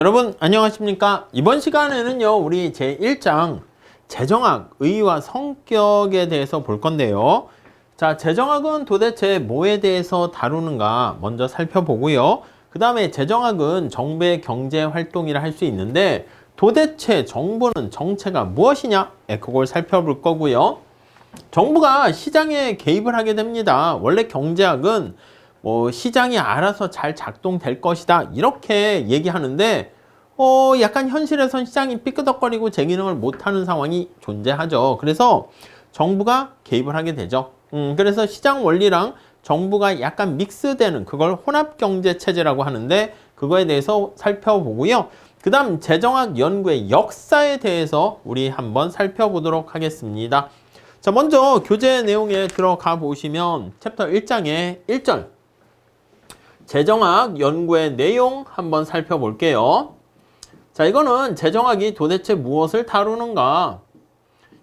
여러분 안녕하십니까? 이번 시간에는요 우리 제1장 재정학, 의의와 성격에 대해서 볼 건데요. 자, 재정학은 도대체 뭐에 대해서 다루는가 먼저 살펴보고요. 그 다음에 재정학은 정부의 경제 활동이라 할 수 있는데 도대체 정부는 정체가 무엇이냐? 그걸 살펴볼 거고요. 정부가 시장에 개입을 하게 됩니다. 원래 경제학은 시장이 알아서 잘 작동될 것이다 이렇게 얘기하는데 약간 현실에선 시장이 삐끄덕거리고 제 기능을 못하는 상황이 존재하죠. 그래서 정부가 개입을 하게 되죠. 그래서 시장 원리랑 정부가 약간 믹스되는 그걸 혼합경제체제라고 하는데 그거에 대해서 살펴보고요. 그 다음 재정학 연구의 역사에 대해서 우리 한번 살펴보도록 하겠습니다. 자, 먼저 교재 내용에 들어가 보시면 챕터 1장의 1절 재정학 연구의 내용 한번 살펴볼게요. 자, 이거는 재정학이 도대체 무엇을 다루는가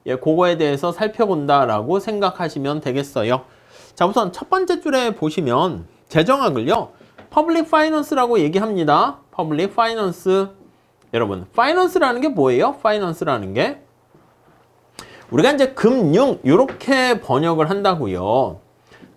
그거에 대해서 살펴본다라고 생각하시면 되겠어요. 자, 우선 첫 번째 줄에 보시면 재정학을요 Public Finance라고 얘기합니다. Public Finance. 여러분, Finance라는 게 뭐예요? Finance라는 게 우리가 이제 금융 이렇게 번역을 한다고요.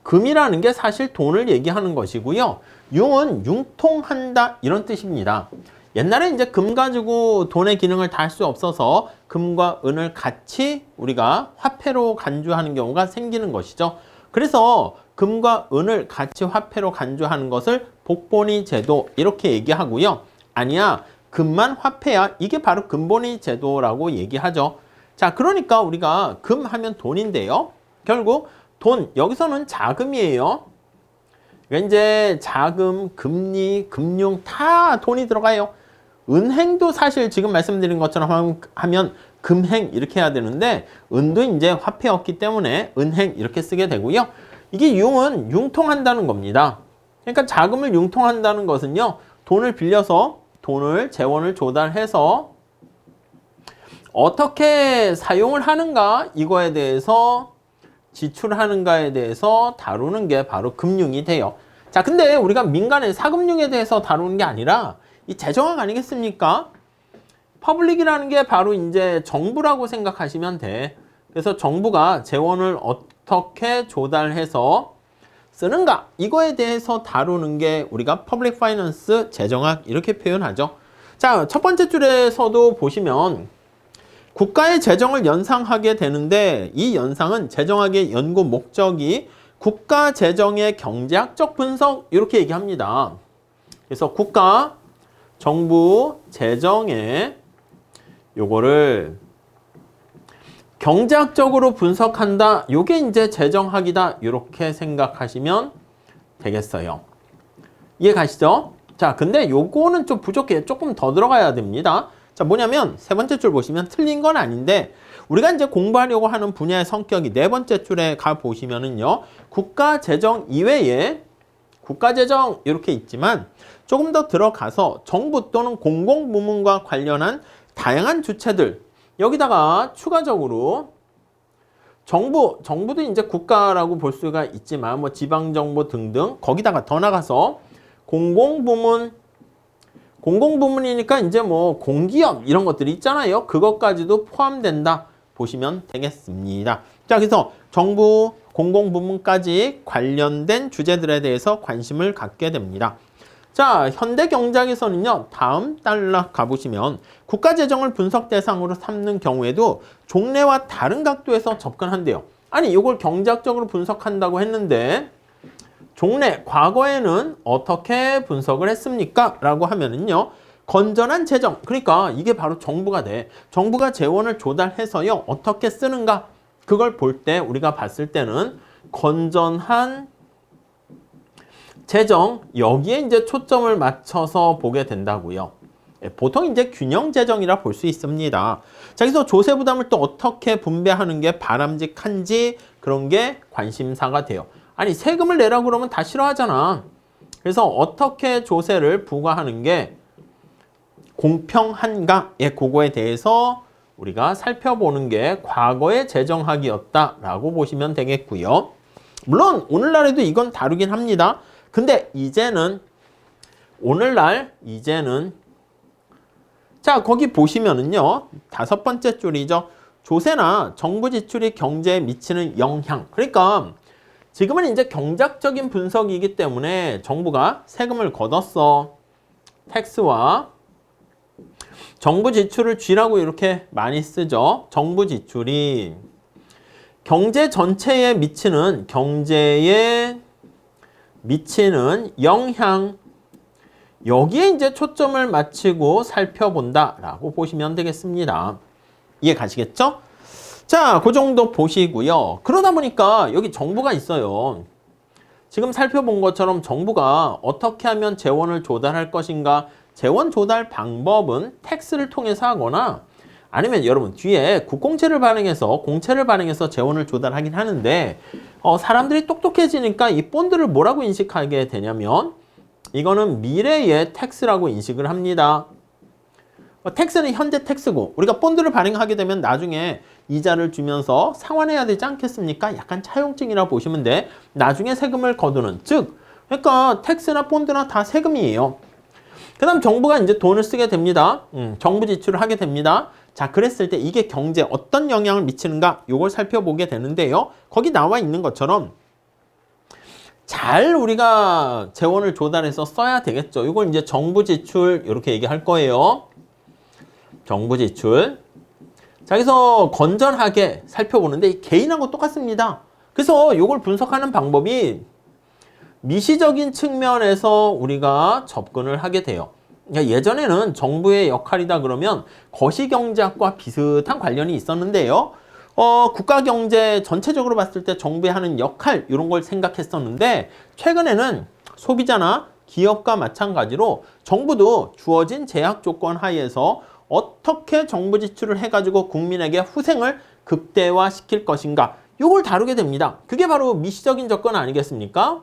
금이라는 게 사실 돈을 얘기하는 것이고요. 융은 융통한다 이런 뜻입니다. 옛날에 이제 금 가지고 돈의 기능을 다 할 수 없어서 금과 은을 같이 우리가 화폐로 간주하는 경우가 생기는 것이죠. 그래서 금과 은을 같이 화폐로 간주하는 것을 복본위 제도 이렇게 얘기하고요. 아니야, 금만 화폐야. 이게 바로 금본위 제도라고 얘기하죠. 자, 그러니까 우리가 금 하면 돈인데요. 결국 돈, 여기서는 자금이에요. 그러니까 이제 자금, 금리, 금융 다 돈이 들어가요. 은행도 사실 지금 말씀드린 것처럼 하면 금행 이렇게 해야 되는데 은도 이제 화폐였기 때문에 은행 이렇게 쓰게 되고요. 이게 융은 융통한다는 겁니다. 그러니까 자금을 융통한다는 것은요. 돈을 빌려서 돈을 재원을 조달해서 어떻게 사용을 하는가 이거에 대해서 지출하는가에 대해서 다루는 게 바로 금융이 돼요. 자, 근데 우리가 민간의 사금융에 대해서 다루는 게 아니라 이 재정학 아니겠습니까? 퍼블릭이라는 게 바로 이제 정부라고 생각하시면 돼. 그래서 정부가 재원을 어떻게 조달해서 쓰는가 이거에 대해서 다루는 게 우리가 퍼블릭 파이낸스 재정학 이렇게 표현하죠. 자, 첫 번째 줄에서도 보시면 국가의 재정을 연상하게 되는데 이 연상은 재정학의 연구 목적이 국가 재정의 경제학적 분석 이렇게 얘기합니다. 그래서 국가 정부 재정의 요거를 경제학적으로 분석한다. 요게 이제 재정학이다. 이렇게 생각하시면 되겠어요. 이해 가시죠? 자, 근데 요거는 좀 부족해요. 조금 더 들어가야 됩니다. 자, 뭐냐면 세 번째 줄 보시면 틀린 건 아닌데 우리가 이제 공부하려고 하는 분야의 성격이 네 번째 줄에 가 보시면은요. 국가 재정 이외에 국가 재정 이렇게 있지만 조금 더 들어가서 정부 또는 공공부문과 관련한 다양한 주체들 여기다가 추가적으로 정부도 이제 국가라고 볼 수가 있지만 지방정부 등등 거기다가 더 나가서 공공부문이니까 이제 공기업 이런 것들이 있잖아요. 그것까지도 포함된다 보시면 되겠습니다. 자, 그래서 정부, 공공부문까지 관련된 주제들에 대해서 관심을 갖게 됩니다. 자, 현대경제학에서는요. 다음 단락 가보시면 국가재정을 분석 대상으로 삼는 경우에도 종래와 다른 각도에서 접근한대요. 아니, 이걸 경제학적으로 분석한다고 했는데 종래, 과거에는 어떻게 분석을 했습니까? 라고 하면은요. 건전한 재정, 그러니까 이게 바로 정부가 돼. 정부가 재원을 조달해서요. 어떻게 쓰는가? 그걸 볼 때 우리가 봤을 때는 건전한 재정, 여기에 이제 초점을 맞춰서 보게 된다고요. 보통 이제 균형 재정이라 볼 수 있습니다. 자, 그래서 조세 부담을 또 어떻게 분배하는 게 바람직한지 그런 게 관심사가 돼요. 아니, 세금을 내라 그러면 다 싫어하잖아. 그래서 어떻게 조세를 부과하는 게 공평한가? 그거에 대해서 우리가 살펴보는 게 과거의 재정학이었다라고 보시면 되겠고요. 물론 오늘날에도 이건 다루긴 합니다. 근데 이제는 자, 거기 보시면은요. 5번째 줄이죠. 조세나 정부 지출이 경제에 미치는 영향. 그러니까 지금은 이제 경제학적인 분석이기 때문에 정부가 세금을 걷었어. 텍스와 정부 지출을 G라고 이렇게 많이 쓰죠. 정부 지출이 경제 전체에 미치는 영향, 여기에 이제 초점을 맞추고 살펴본다라고 보시면 되겠습니다. 이해 가시겠죠? 자, 그 정도 보시고요. 그러다 보니까 여기 정부가 있어요. 지금 살펴본 것처럼 정부가 어떻게 하면 재원을 조달할 것인가? 재원 조달 방법은 텍스를 통해서 하거나 아니면 여러분 뒤에 국공채를 발행해서 재원을 조달하긴 하는데 사람들이 똑똑해지니까 이 본드를 뭐라고 인식하게 되냐면 이거는 미래의 텍스라고 인식을 합니다. 텍스는 현재 텍스고 우리가 본드를 발행하게 되면 나중에 이자를 주면서 상환해야 되지 않겠습니까? 약간 차용증이라 보시면 돼. 나중에 세금을 거두는 즉 그러니까 텍스나 본드나 다 세금이에요. 그 다음 정부가 이제 돈을 쓰게 됩니다. 정부 지출을 하게 됩니다. 자, 그랬을 때 이게 경제에 어떤 영향을 미치는가 이걸 살펴보게 되는데요. 거기 나와 있는 것처럼 잘 우리가 재원을 조달해서 써야 되겠죠. 이걸 이제 정부 지출 이렇게 얘기할 거예요. 정부 지출. 자, 그래서 건전하게 살펴보는데 개인하고 똑같습니다. 그래서 이걸 분석하는 방법이 미시적인 측면에서 우리가 접근을 하게 돼요. 그러니까 예전에는 정부의 역할이다 그러면 거시경제학과 비슷한 관련이 있었는데요. 국가경제 전체적으로 봤을 때 정부의 하는 역할 이런 걸 생각했었는데 최근에는 소비자나 기업과 마찬가지로 정부도 주어진 제약 조건 하에서 어떻게 정부 지출을 해가지고 국민에게 후생을 극대화시킬 것인가 이걸 다루게 됩니다. 그게 바로 미시적인 접근 아니겠습니까?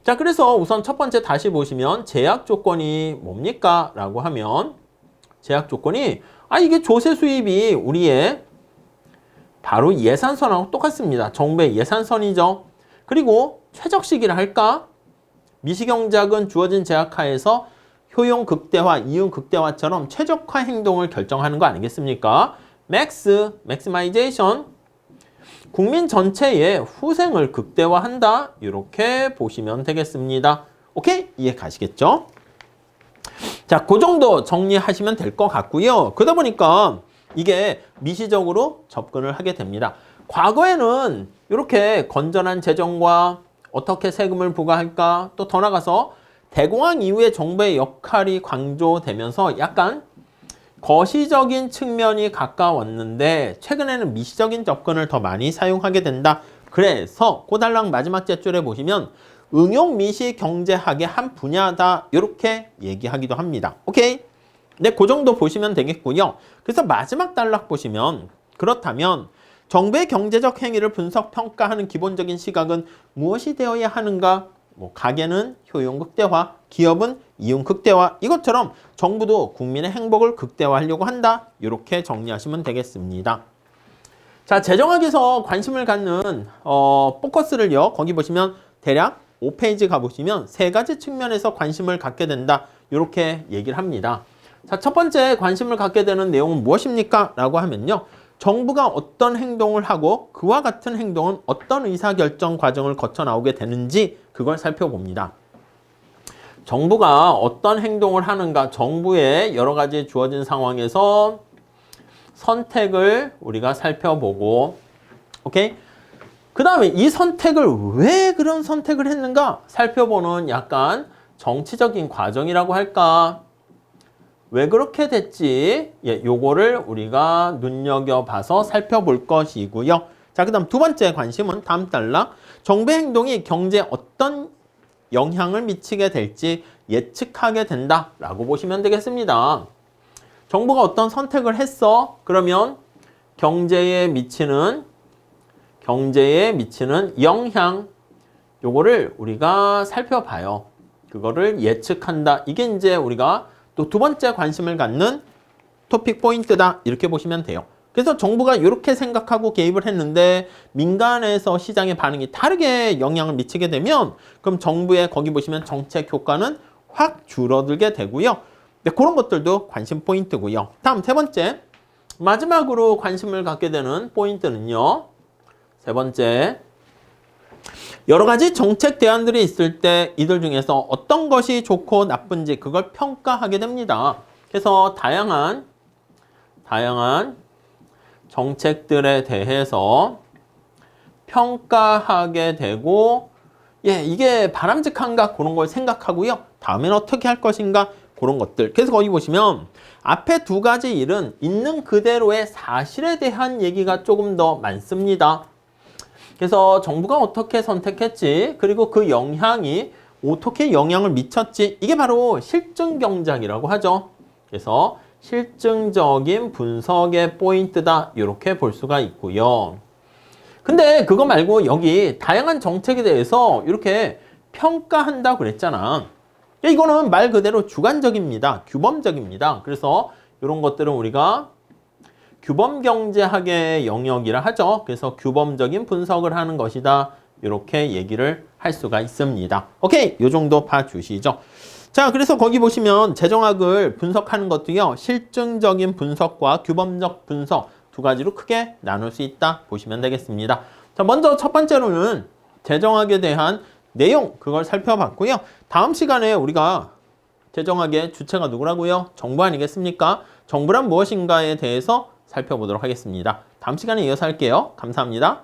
자, 그래서 우선 첫 번째 다시 보시면 제약 조건이 뭡니까? 라고 하면 제약 조건이 이게 조세 수입이 우리의 바로 예산선하고 똑같습니다. 정부의 예산선이죠. 그리고 최적 시기를 할까? 미시경제학은 주어진 제약하에서 효용 극대화, 이용 극대화처럼 최적화 행동을 결정하는 거 아니겠습니까? 맥스마이제이션 국민 전체의 후생을 극대화한다. 이렇게 보시면 되겠습니다. 오케이? 이해 가시겠죠? 자, 그 정도 정리하시면 될 것 같고요. 그러다 보니까 이게 미시적으로 접근을 하게 됩니다. 과거에는 이렇게 건전한 재정과 어떻게 세금을 부과할까? 또 더 나가서 대공황 이후에 정부의 역할이 강조되면서 약간 거시적인 측면이 가까웠는데 최근에는 미시적인 접근을 더 많이 사용하게 된다. 그래서 꼬달랑 마지막 째줄에 보시면 응용 미시 경제학의 한 분야다. 이렇게 얘기하기도 합니다. 오케이? 네, 그 정도 보시면 되겠고요. 그래서 마지막 단락 보시면 그렇다면 정부의 경제적 행위를 분석 평가하는 기본적인 시각은 무엇이 되어야 하는가? 가계는 효용 극대화, 기업은 이용 극대화 이것처럼 정부도 국민의 행복을 극대화하려고 한다. 이렇게 정리하시면 되겠습니다. 자, 재정학에서 관심을 갖는 포커스를요. 거기 보시면 대략 5페이지 가보시면 세 가지 측면에서 관심을 갖게 된다. 이렇게 얘기를 합니다. 자, 첫 번째 관심을 갖게 되는 내용은 무엇입니까? 라고 하면요. 정부가 어떤 행동을 하고 그와 같은 행동은 어떤 의사결정 과정을 거쳐 나오게 되는지 그걸 살펴봅니다. 정부가 어떤 행동을 하는가, 정부의 여러 가지 주어진 상황에서 선택을 우리가 살펴보고, 오케이? 그 다음에 이 선택을 왜 그런 선택을 했는가 살펴보는 약간 정치적인 과정이라고 할까? 왜 그렇게 됐지? 요거를 우리가 눈여겨봐서 살펴볼 것이고요. 자, 그 다음 두 번째 관심은 다음 단락. 정부의 행동이 경제에 어떤 영향을 미치게 될지 예측하게 된다라고 보시면 되겠습니다. 정부가 어떤 선택을 했어? 그러면 경제에 미치는 영향, 요거를 우리가 살펴봐요. 그거를 예측한다. 이게 이제 우리가 또 두 번째 관심을 갖는 토픽 포인트다. 이렇게 보시면 돼요. 그래서 정부가 이렇게 생각하고 개입을 했는데 민간에서 시장의 반응이 다르게 영향을 미치게 되면 그럼 정부의 거기 보시면 정책 효과는 확 줄어들게 되고요. 네, 그런 것들도 관심 포인트고요. 다음 세 번째, 마지막으로 관심을 갖게 되는 포인트는요. 세 번째, 여러 가지 정책 대안들이 있을 때 이들 중에서 어떤 것이 좋고 나쁜지 그걸 평가하게 됩니다. 그래서 다양한 정책들에 대해서 평가하게 되고, 이게 바람직한가 그런 걸 생각하고요. 다음엔 어떻게 할 것인가 그런 것들. 그래서 거기 보시면 앞에 두 가지 일은 있는 그대로의 사실에 대한 얘기가 조금 더 많습니다. 그래서 정부가 어떻게 선택했지, 그리고 그 영향이 어떻게 영향을 미쳤지, 이게 바로 실증 경작이라고 하죠. 그래서 실증적인 분석의 포인트다, 이렇게 볼 수가 있고요. 근데 그거 말고 여기 다양한 정책에 대해서 이렇게 평가한다고 그랬잖아. 이거는 말 그대로 주관적입니다. 규범적입니다. 그래서 이런 것들은 우리가 규범경제학의 영역이라 하죠. 그래서 규범적인 분석을 하는 것이다. 이렇게 얘기를 할 수가 있습니다. 오케이, 이 정도 봐주시죠. 자, 그래서 거기 보시면 재정학을 분석하는 것도요. 실증적인 분석과 규범적 분석 두 가지로 크게 나눌 수 있다 보시면 되겠습니다. 자, 먼저 첫 번째로는 재정학에 대한 내용 그걸 살펴봤고요. 다음 시간에 우리가 재정학의 주체가 누구라고요? 정부 아니겠습니까? 정부란 무엇인가에 대해서 살펴보도록 하겠습니다. 다음 시간에 이어서 할게요. 감사합니다.